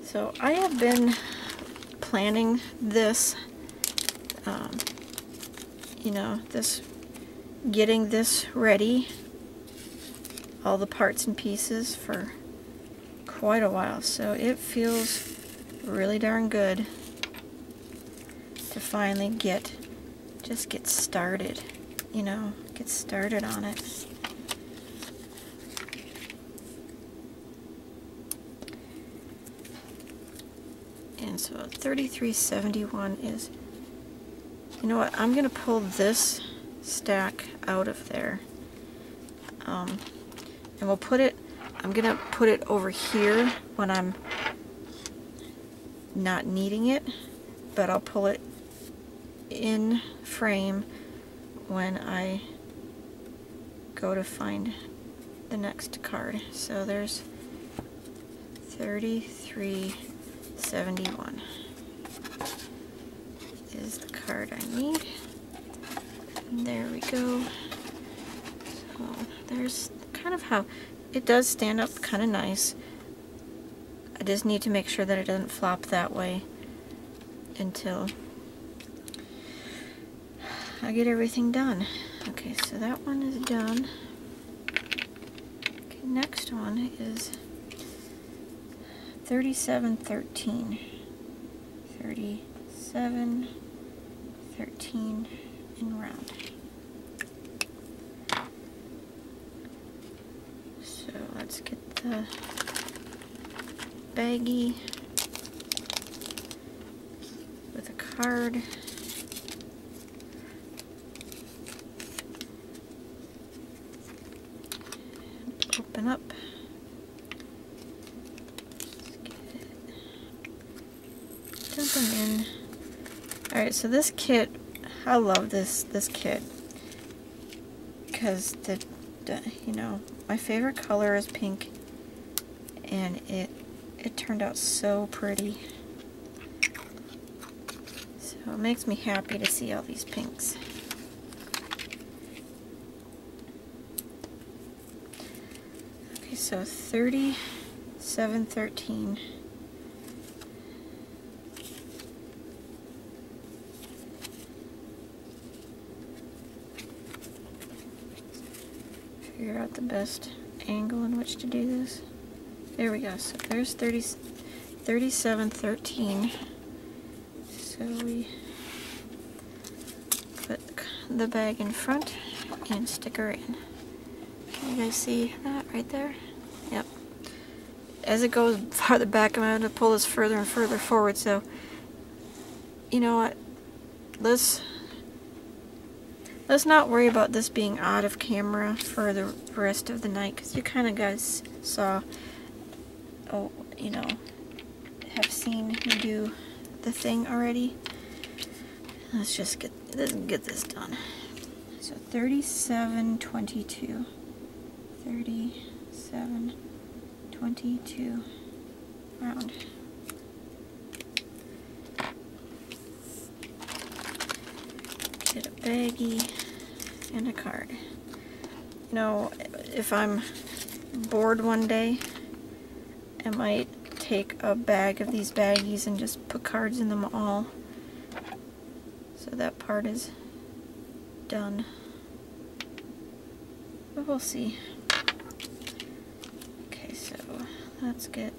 So I have been planning this, getting this ready, all the parts and pieces, for quite a while. So it feels really darn good to finally get started, get started on it. And so 3371 is You know what? I'm gonna pull this stack out of there, and we'll put it. I'm gonna put it over here when I'm not needing it, but I'll pull it in frame when I go to find the next card. So there's 3371 is the card I need. And there we go. So there's kind of how it does stand up kind of nice. I just need to make sure that it doesn't flop that way until I get everything done. Okay, so that one is done. Okay, next one is 3713. 3713 in round. So let's get the baggie with a card. Open up. Dump them in. Alright, so this kit, I love this kit because you know, my favorite color is pink, and it turned out so pretty. So it makes me happy to see all these pinks. Okay, so 3713. Figure out the best angle in which to do this. There we go. So there's 3713. So we put the bag in front and stick her in. Can you guys see that right there? Yep. As it goes farther back, I'm going to pull this further and further forward. So, you know what? Let's not worry about this being out of camera for the rest of the night, because you kind of guys saw, you know, have seen me do the thing already. Let's just get this done. So 3722. 3722 round. Get a baggie and a card. You know, if I'm bored one day, I might take a bag of these baggies and just put cards in them all. So that part is done. But we'll see. Okay, so let's get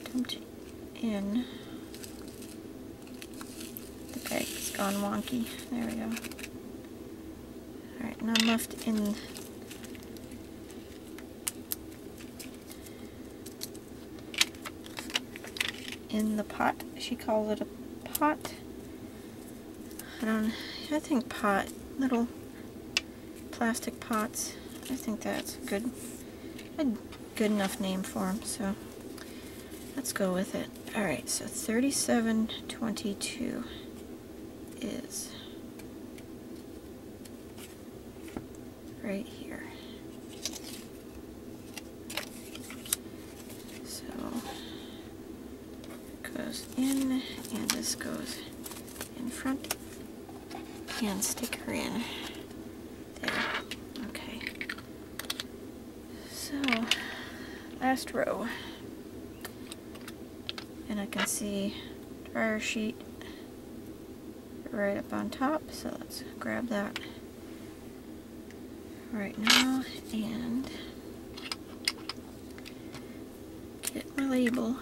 dumped in. The bag's gone wonky. There we go. Alright, now I'm left in the pot. She calls it a pot. I think pot, little plastic pots. I think that's a good enough name for them, so let's go with it. Alright, so 3722 is right here. So it goes in, and this goes in front, and stick her in. There. Okay. So, last row. And I can see dryer sheet right up on top, so let's grab that right now and get my label.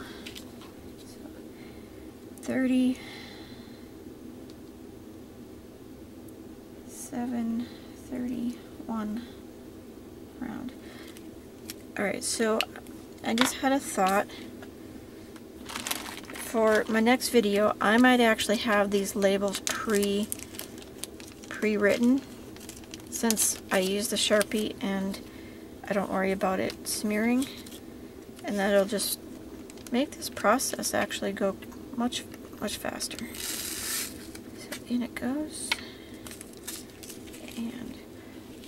So 3731 round. Alright, so I just had a thought. for my next video, I might actually have these labels pre-written, since I use the Sharpie and I don't worry about it smearing, and that'll just make this process actually go much faster. So in it goes, and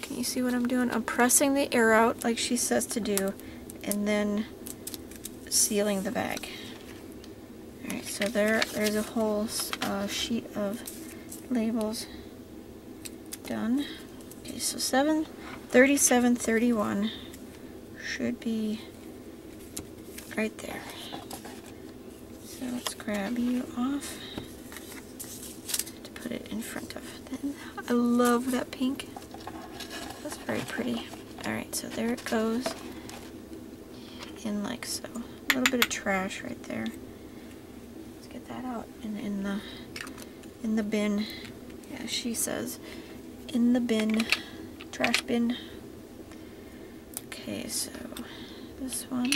can you see what I'm doing? I'm pressing the air out like she says to do, and then sealing the bag. Alright, so there's a whole sheet of labels done. Okay, so 3731 should be right there. So let's grab you off to put it in front of them. I love that pink. That's very pretty. Alright, so there it goes. In like so. A little bit of trash right there. Let's get that out. And in the bin. Yeah, she says in the bin. Trash bin. Okay, so this one.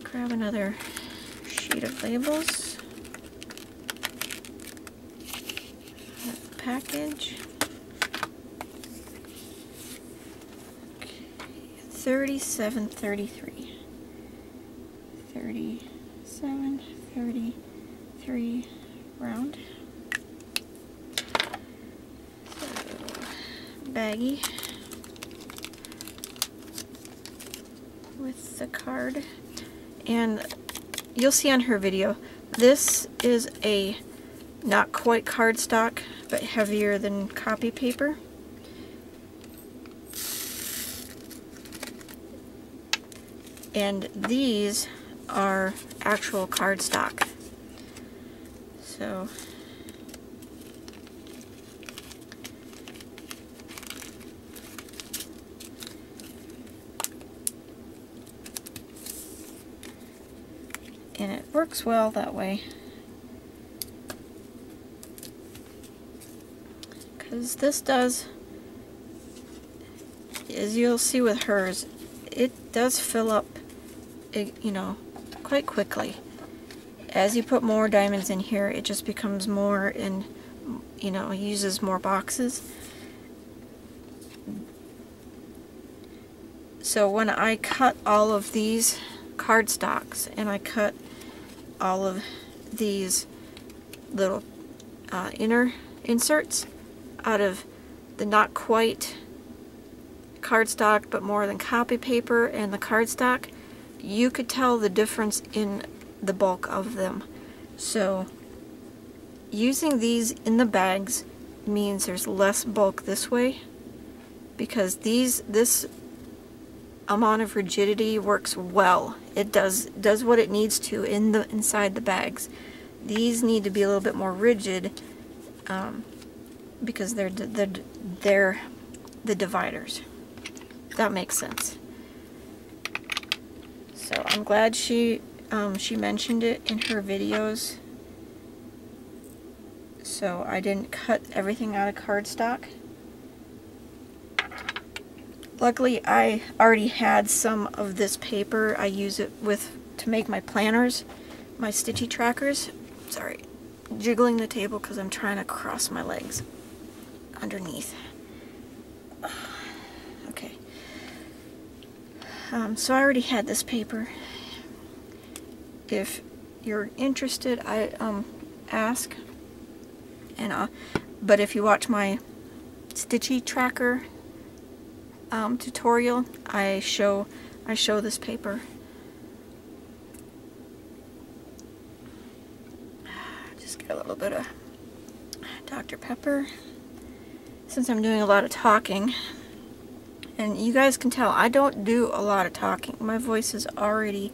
Grab another sheet of labels. Package. Okay, 3733. 3733 round. So, baggie with the card. And you'll see on her video, this is a not quite cardstock, but heavier than copy paper. And these are actual cardstock. So and it works well that way, because this does, as you'll see with hers, it does fill up, you know, quite quickly. As you put more diamonds in here, it just becomes more, and you know, uses more boxes. So when I cut all of these cardstocks and I cut all of these little inner inserts out of the not quite cardstock but more than copy paper and the cardstock, you could tell the difference in the bulk of them. So using these in the bags means there's less bulk this way, because this amount of rigidity works well. It does what it needs to inside the bags. These need to be a little bit more rigid because they're the dividers. That makes sense. So I'm glad she mentioned it in her videos, so I didn't cut everything out of cardstock. Luckily, I already had some of this paper. I use it to make my planners, my stitchy trackers. Sorry, jiggling the table because I'm trying to cross my legs underneath. Okay. So I already had this paper. If you're interested, ask. And but if you watch my stitchy tracker tutorial, I show this paper. Just get a little bit of Dr. Pepper, since I'm doing a lot of talking. And you guys can tell I don't do a lot of talking. My voice is already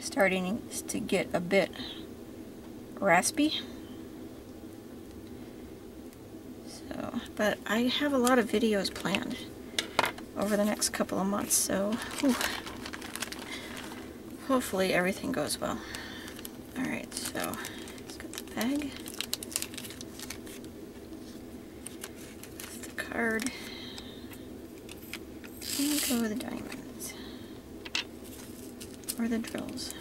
starting to get a bit raspy. So, but I have a lot of videos planned over the next couple of months, so hopefully everything goes well. Alright, so let's get the bag. The card. And go with the diamonds. or the drills.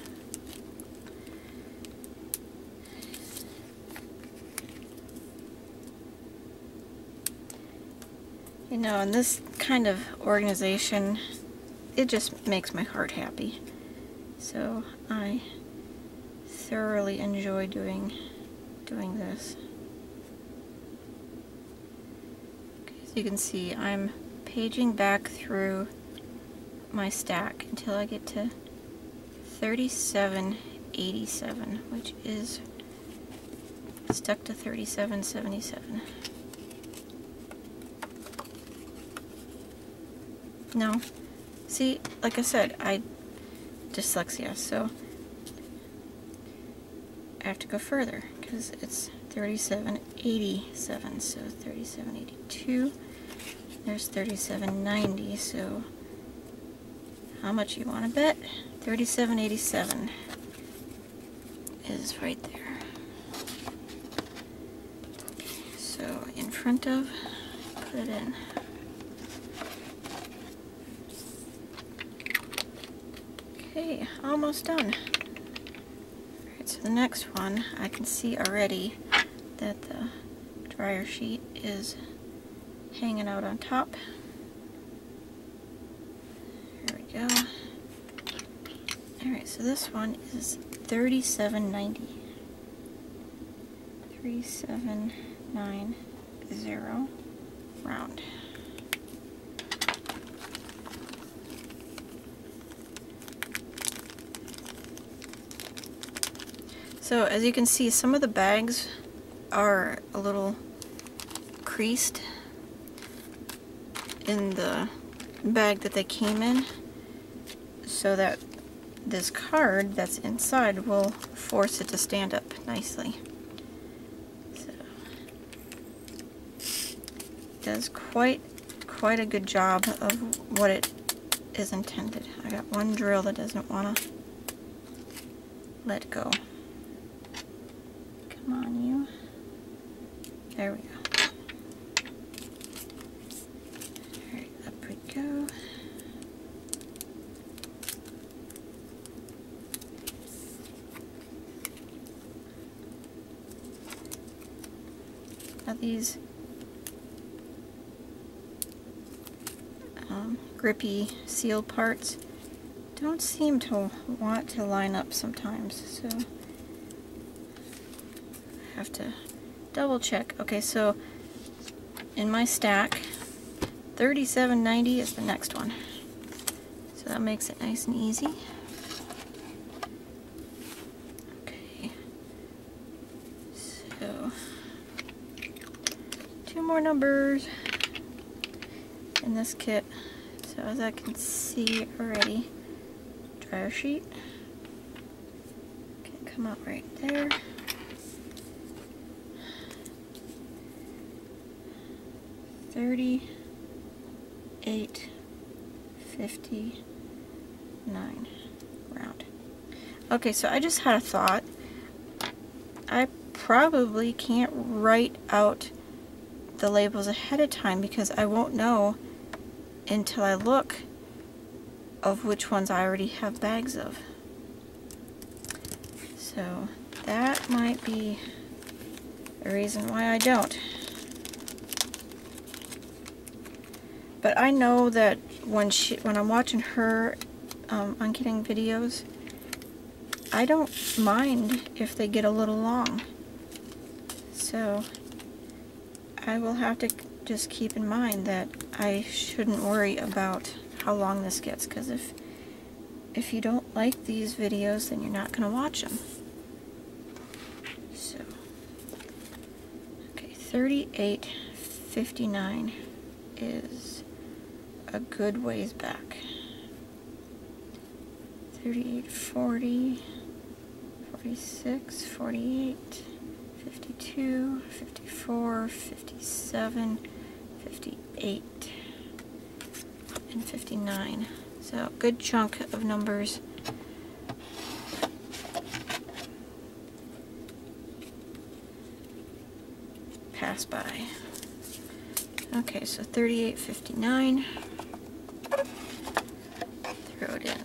You know, in this kind of organization, it just makes my heart happy. So I thoroughly enjoy doing this. Okay, as you can see, I'm paging back through my stack until I get to 3787, which is stuck to 3777. No, see, like I said, dyslexia, so I have to go further because it's 3787, so 3782. There's 3790, so how much you want to bet? 3787 is right there. So in front of, put it in. Okay, almost done. Alright, so the next one, I can see already that the dryer sheet is hanging out on top. There we go. Alright, so this one is 3790. 3790 round. So as you can see, some of the bags are a little creased in the bag that they came in, so that this card that's inside will force it to stand up nicely. So it does quite a good job of what it is intended. I got one drill that doesn't want to let go. Come on, you. There we go. Alright, up we go. Now these grippy seal parts don't seem to want to line up sometimes, so I have to double check. Okay, so in my stack, 3790 is the next one. So that makes it nice and easy. Okay. So 2 more numbers in this kit. So as I can see already, dryer sheet can come out right there. 3859 round. Okay, so I just had a thought. I probably can't write out the labels ahead of time because I won't know until I look of which ones I already have bags of. So that might be the reason why I don't. But I know that when I'm watching her unkitting videos, I don't mind if they get a little long. So I will have to just keep in mind that I shouldn't worry about how long this gets, because if you don't like these videos, then you're not going to watch them. So, okay, 3859 is a good ways back. 38, 40, 46, 48, 52, 54, 57, 58, and 59. So good chunk of numbers. Pass by. Okay, so 3859. Throw it in. Okay.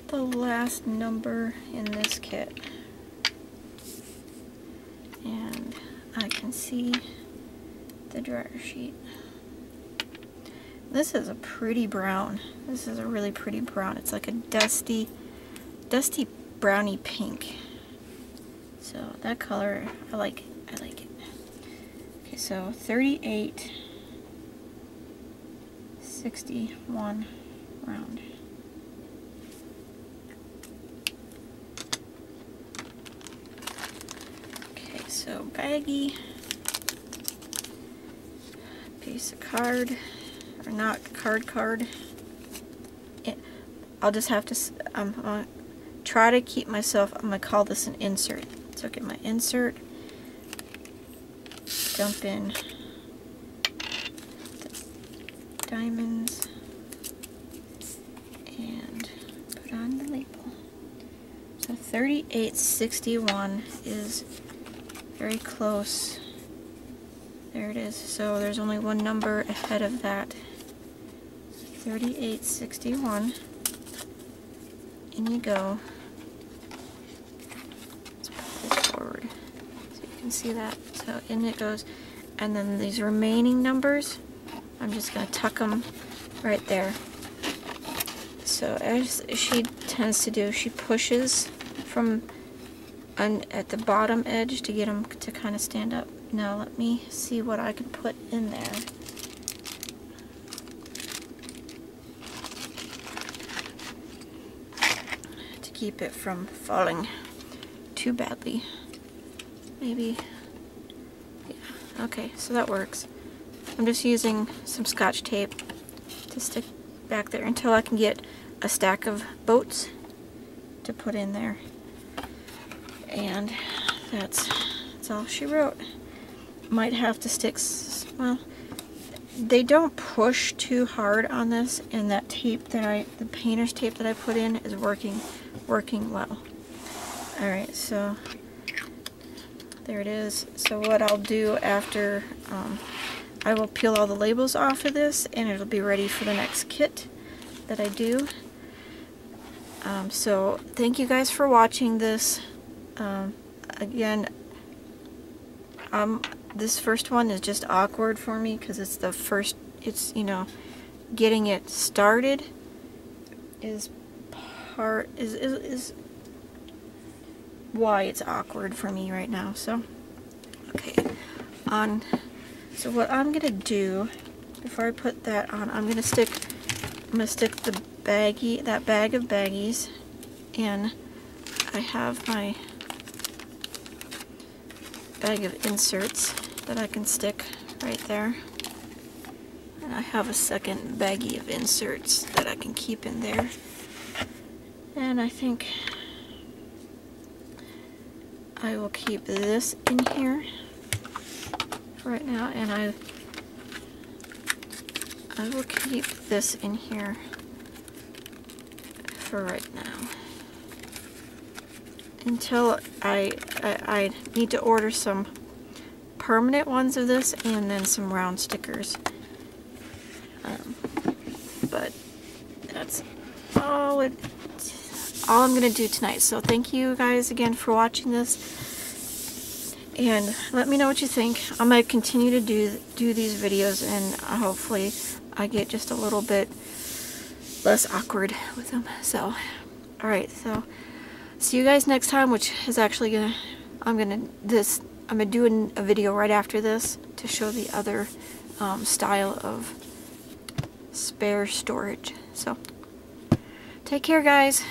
the last number in this kit. And I can see the dryer sheet. This is a pretty brown. This is a really pretty brown. It's like a dusty browny pink. So that color, I like it. I like it. Okay, so 3861 round. Okay, so baggie, piece of card, or not card. I'll just have to, try to keep myself, I'm going to call this an insert. So get my insert, dump in the diamonds, and put on the label. So 3861 is very close. There it is. So there's only one number ahead of that. 3861. In you go. Let's put this forward so you can see that. So in it goes. And then these remaining numbers, I'm just going to tuck them right there. So as she tends to do, she pushes from at the bottom edge to get them to kind of stand up. Now let me see what I can put in there. To keep it from falling too badly. Maybe, yeah, okay, so that works. I'm just using some Scotch tape to stick back there until I can get a stack of boats to put in there. And that's all she wrote. Might have to stick, well, they don't push too hard on this, and that tape that the painter's tape that I put in is working well. Alright, so there it is. So what I'll do after, I will peel all the labels off of this, and it'll be ready for the next kit that I do. So thank you guys for watching this. Again, this first one is just awkward for me because it's the first, it's, you know, getting it started is why it's awkward for me right now. So okay, so what I'm gonna do before I put that on, I'm gonna stick the baggie, that bag of baggies in. I have my bag of inserts that I can stick right there, and I have a second baggie of inserts that I can keep in there. And I think I will keep this in here for right now, and I will keep this in here for right now until I need to order some permanent ones of this and then some round stickers. But that's all I'm gonna do tonight. So thank you guys again for watching this, and let me know what you think. I'm gonna continue to do these videos, and hopefully I get just a little bit less awkward with them. So alright, so see you guys next time, which is actually I'm gonna do a video right after this to show the other style of spare storage. So take care, guys.